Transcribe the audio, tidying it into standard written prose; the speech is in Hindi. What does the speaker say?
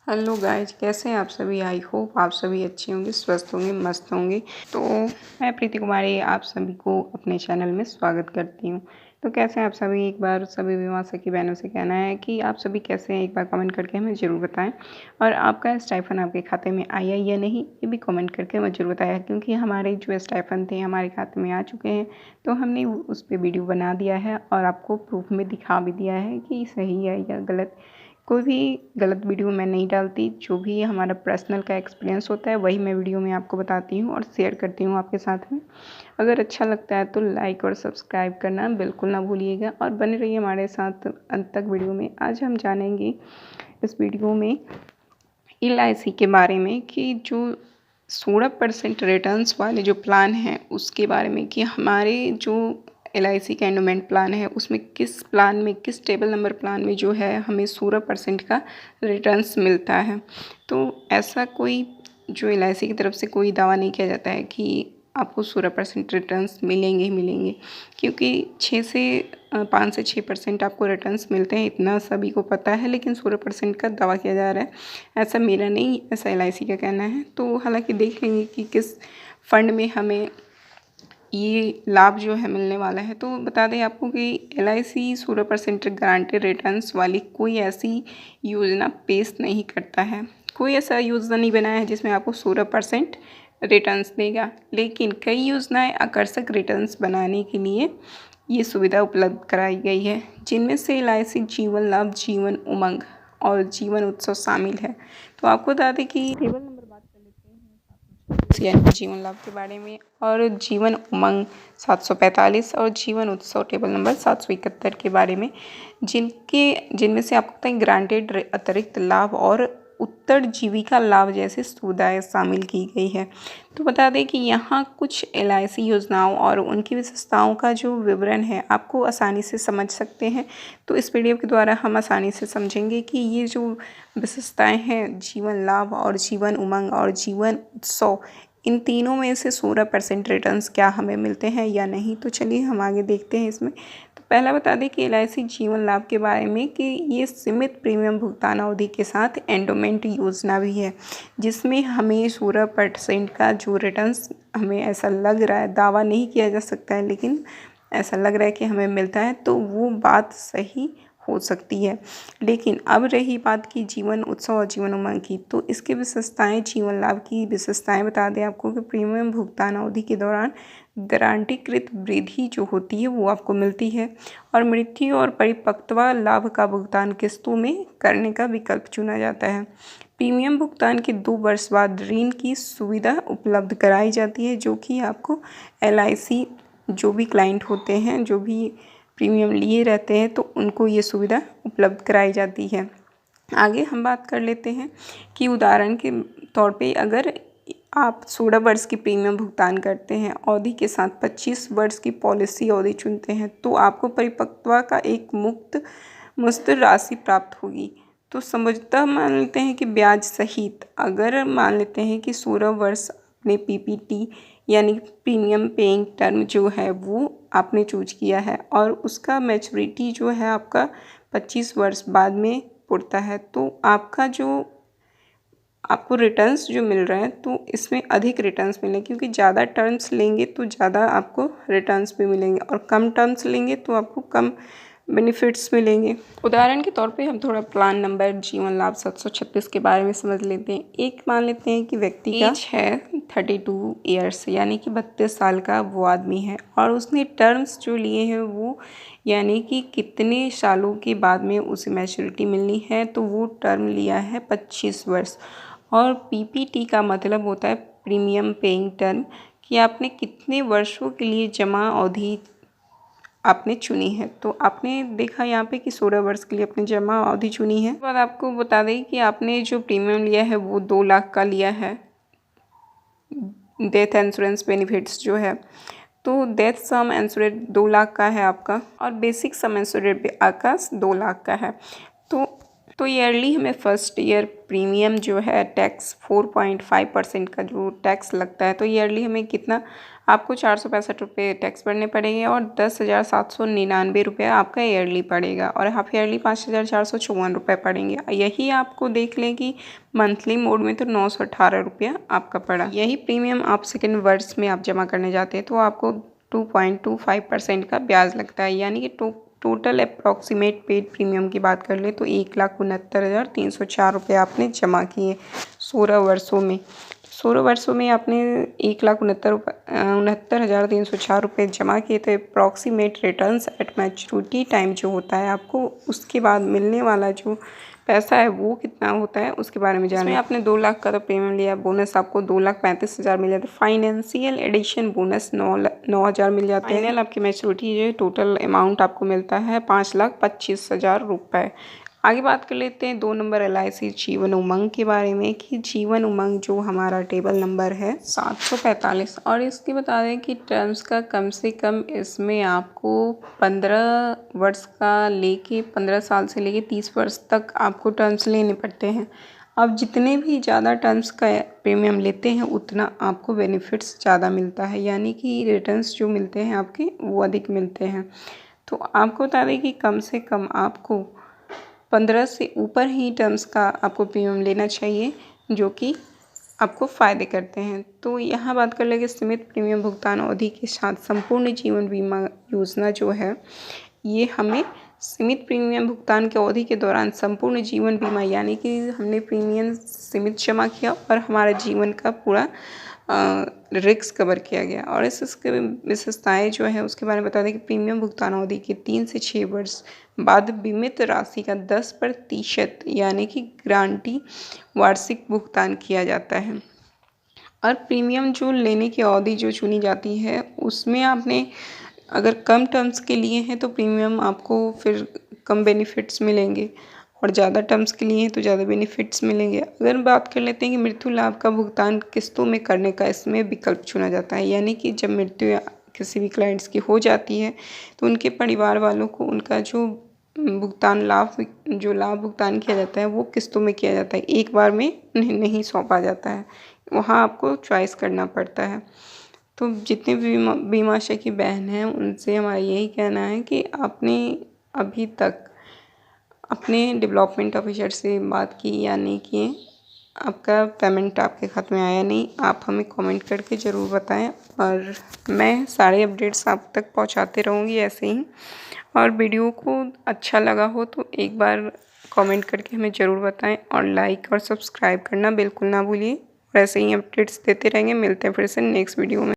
हेलो गाइज, कैसे हैं आप सभी। आई होप आप सभी अच्छे होंगे, स्वस्थ होंगे, मस्त होंगे। तो मैं प्रीति कुमारी आप सभी को अपने चैनल में स्वागत करती हूँ। तो कैसे हैं आप सभी। एक बार सभी विवाह सखी बहनों से कहना है कि आप सभी कैसे हैं, एक बार कमेंट करके हमें ज़रूर बताएं। और आपका स्टाइफन आपके खाते में आया या नहीं, ये भी कमेंट करके हमें ज़रूर बताया, क्योंकि हमारे जो स्टाइफन थे हमारे खाते में आ चुके हैं। तो हमने उस पर वीडियो बना दिया है और आपको प्रूफ में दिखा भी दिया है कि सही है या गलत। कोई भी गलत वीडियो मैं नहीं डालती। जो भी हमारा पर्सनल का एक्सपीरियंस होता है वही मैं वीडियो में आपको बताती हूँ और शेयर करती हूँ आपके साथ में। अगर अच्छा लगता है तो लाइक और सब्सक्राइब करना बिल्कुल ना भूलिएगा और बने रहिए हमारे साथ अंत तक वीडियो में। आज हम जानेंगे इस वीडियो में LIC के बारे में कि जो 16% रिटर्न्स वाले जो प्लान हैं उसके बारे में, कि हमारे जो LIC का एंडोमेंट प्लान है उसमें किस प्लान में, किस टेबल नंबर प्लान में जो है हमें 16% का रिटर्न्स मिलता है। तो ऐसा कोई जो LIC की तरफ से कोई दावा नहीं किया जाता है कि आपको 16% रिटर्न्स मिलेंगे ही मिलेंगे, क्योंकि 5 से 6% आपको रिटर्न्स मिलते हैं, इतना सभी को पता है। लेकिन 16% का दावा किया जा रहा है, ऐसा मेरा नहीं, ऐसा LIC का कहना है। तो हालांकि देख लेंगे कि किस फंड में हमें ये लाभ जो है मिलने वाला है। तो बता दें आपको कि LIC 16% गारंटेड रिटर्न्स वाली कोई ऐसी योजना पेश नहीं करता है। कोई ऐसा योजना नहीं बनाया है जिसमें आपको 16% रिटर्न्स देगा। लेकिन कई योजनाएं आकर्षक रिटर्न्स बनाने के लिए ये सुविधा उपलब्ध कराई गई है, जिनमें से LIC जीवन लाभ, जीवन उमंग और जीवन उत्सव शामिल है। तो आपको बता दें कि टेबल नंबर बात कर लेते हैं यानी जीवन लाभ के बारे में, और जीवन उमंग 745 और जीवन उत्सव टेबल नंबर 771 के बारे में, जिनमें से आपको पता है ग्रांटेड अतिरिक्त लाभ और उत्तर जीविका लाभ जैसी सुविधाएं शामिल की गई है। तो बता दें कि यहाँ कुछ LIC योजनाओं और उनकी विशेषताओं का जो विवरण है आपको आसानी से समझ सकते हैं। तो इस वीडियो के द्वारा हम आसानी से समझेंगे कि ये जो विशेषताएं हैं, जीवन लाभ और जीवन उमंग और जीवन उत्सव, इन तीनों में से 16% रिटर्न्स क्या हमें मिलते हैं या नहीं। तो चलिए हम आगे देखते हैं इसमें। तो पहला बता दें कि LIC जीवन लाभ के बारे में कि ये सीमित प्रीमियम भुगतान अवधि के साथ एंडोमेंट योजना भी है, जिसमें हमें 16% का जो रिटर्न्स हमें ऐसा लग रहा है, दावा नहीं किया जा सकता है लेकिन ऐसा लग रहा है कि हमें मिलता है, तो वो बात सही हो सकती है। लेकिन अब रही बात की जीवन उत्सव और जीवन उमंग की, तो इसकी विशेषताएं, जीवन लाभ की विशेषताएं बता दें आपको कि प्रीमियम भुगतान अवधि के दौरान गारंटीकृत वृद्धि जो होती है वो आपको मिलती है, और मृत्यु और परिपक्वता लाभ का भुगतान किस्तों में करने का विकल्प चुना जाता है। प्रीमियम भुगतान के 2 वर्ष बाद ऋण की सुविधा उपलब्ध कराई जाती है, जो कि आपको LIC जो भी क्लाइंट होते हैं, जो भी प्रीमियम लिए रहते हैं, तो उनको ये सुविधा उपलब्ध कराई जाती है। आगे हम बात कर लेते हैं कि उदाहरण के तौर पे अगर आप 16 वर्ष की प्रीमियम भुगतान करते हैं, अवधि के साथ 25 वर्ष की पॉलिसी अवधि चुनते हैं, तो आपको परिपक्वता का एक मुफ्त राशि प्राप्त होगी। तो समझौता मान लेते हैं कि ब्याज सहित, अगर मान लेते हैं कि 16 वर्ष अपने PPT यानी प्रीमियम पेइंग टर्म जो है वो आपने चूज किया है, और उसका मैच्योरिटी जो है आपका 25 वर्ष बाद में पड़ता है, तो आपको रिटर्न्स जो मिल रहे हैं, तो इसमें अधिक रिटर्न्स मिलेंगे, क्योंकि ज़्यादा टर्म्स लेंगे तो ज़्यादा आपको रिटर्न्स भी मिलेंगे, और कम टर्म्स लेंगे तो आपको कम बेनिफिट्स मिलेंगे। उदाहरण के तौर पे हम थोड़ा प्लान नंबर जीवन लाभ 736 के बारे में समझ लेते हैं। एक मान लेते हैं कि व्यक्ति का एज है 32 ईयर्स, यानी कि 32 साल का वो आदमी है, और उसने टर्म्स जो लिए हैं वो यानी कि कितने सालों के बाद में उसे मैच्योरिटी मिलनी है, तो वो टर्म लिया है 25 वर्ष। और PPT का मतलब होता है प्रीमियम पेइंग टर्म, कि आपने कितने वर्षों के लिए जमा अवधि आपने चुनी है। तो आपने देखा यहाँ पे कि 16 वर्ष के लिए अपनी जमा अवधि चुनी है। बाद आपको बता दें कि आपने जो प्रीमियम लिया है वो 2 लाख का लिया है, डेथ इंश्योरेंस बेनिफिट्स जो है। तो डेथ सम इंश्योरेंस 2 लाख का है आपका, और बेसिक सम इंश्योरेंस आपका 2 लाख का है। तो ईयरली हमें फर्स्ट ईयर प्रीमियम जो है टैक्स 4.5% का जो टैक्स लगता है, तो ईयरली हमें कितना आपको 465 रुपये टैक्स भरने पड़ेंगे और 10,799 रुपये आपका ईयरली पड़ेगा और हाफ ईयरली 5,454 रुपये पड़ेंगे। यही आपको देख लें कि मंथली मोड में तो 918 रुपया आपका पड़ा। यही प्रीमियम आप सेकेंड वर्ष में आप जमा करने जाते हैं तो आपको 2.25% का ब्याज लगता है, यानी कि टोटल अप्रॉक्सीमेट पेड प्रीमियम की बात कर ले तो 1,69,304 रुपये आपने जमा किए 16 वर्षों में। 16 वर्षों में आपने 1,69,304 रुपये जमा किए तो approximate returns at maturity time जो होता है आपको उसके बाद मिलने वाला जो पैसा है वो कितना होता है उसके बारे में जाना है। आपने 2 लाख का तो प्रीमियम लिया, बोनस आपको 2,35,000 मिल जाता है, फाइनेंशियल एडिशन बोनस 9,000 मिल जाते हैं। फाइनल आपकी मैच्योरिटी जो टोटल अमाउंट आपको मिलता है 5,25,000 रुपये। आगे बात कर लेते हैं 2 नंबर LIC जीवन उमंग के बारे में कि जीवन उमंग जो हमारा टेबल नंबर है 745 और इसकी बता दें कि टर्म्स का कम से कम इसमें आपको 15 वर्ष का लेके 15 साल से लेके 30 वर्ष तक आपको टर्म्स लेने पड़ते हैं। अब जितने भी ज़्यादा टर्म्स का प्रीमियम लेते हैं उतना आपको बेनिफिट्स ज़्यादा मिलता है, यानी कि रिटर्न्स जो मिलते हैं आपके वो अधिक मिलते हैं। तो आपको बता दें कि कम से कम आपको 15 से ऊपर ही टर्म्स का आपको प्रीमियम लेना चाहिए जो कि आपको फ़ायदे करते हैं। तो यहाँ बात कर लेंगे सीमित प्रीमियम भुगतान अवधि के साथ संपूर्ण जीवन बीमा योजना जो है ये हमें सीमित प्रीमियम भुगतान की अवधि के दौरान संपूर्ण जीवन बीमा, यानी कि हमने प्रीमियम सीमित जमा किया और हमारा जीवन का पूरा रिस्क कवर किया गया। और इसके विशेषताएँ जो है उसके बारे में बता दें कि प्रीमियम भुगतान अवधि के 3 से 6 वर्ष बाद बीमित राशि का 10% यानी कि गारंटी वार्षिक भुगतान किया जाता है। और प्रीमियम जो लेने की अवधि जो चुनी जाती है उसमें आपने अगर कम टर्म्स के लिए हैं तो प्रीमियम आपको फिर कम बेनिफिट्स मिलेंगे और ज़्यादा टर्म्स के लिए हैं तो ज़्यादा बेनिफिट्स मिलेंगे। अगर बात कर लेते हैं कि मृत्यु लाभ का भुगतान किस्तों में करने का इसमें विकल्प चुना जाता है, यानी कि जब मृत्यु किसी भी क्लाइंट्स की हो जाती है तो उनके परिवार वालों को उनका जो भुगतान लाभ भुगतान किया जाता है वो किस्तों में किया जाता है, एक बार में उन्हें नहीं सौंपा जाता है, वहाँ आपको चॉइस करना पड़ता है। तो जितने भी बीमाशय की बहन हैं उनसे हमारा यही कहना है कि आपने अभी तक अपने डेवलपमेंट ऑफिसर से बात की या नहीं की, आपका पेमेंट आपके खाते में आया नहीं, आप हमें कमेंट करके ज़रूर बताएं और मैं सारे अपडेट्स आप तक पहुंचाते रहूँगी ऐसे ही। और वीडियो को अच्छा लगा हो तो एक बार कमेंट करके हमें ज़रूर बताएं और लाइक और सब्सक्राइब करना बिल्कुल ना भूलिए। और ऐसे ही अपडेट्स देते रहेंगे। मिलते हैं फिर से नेक्स्ट वीडियो में।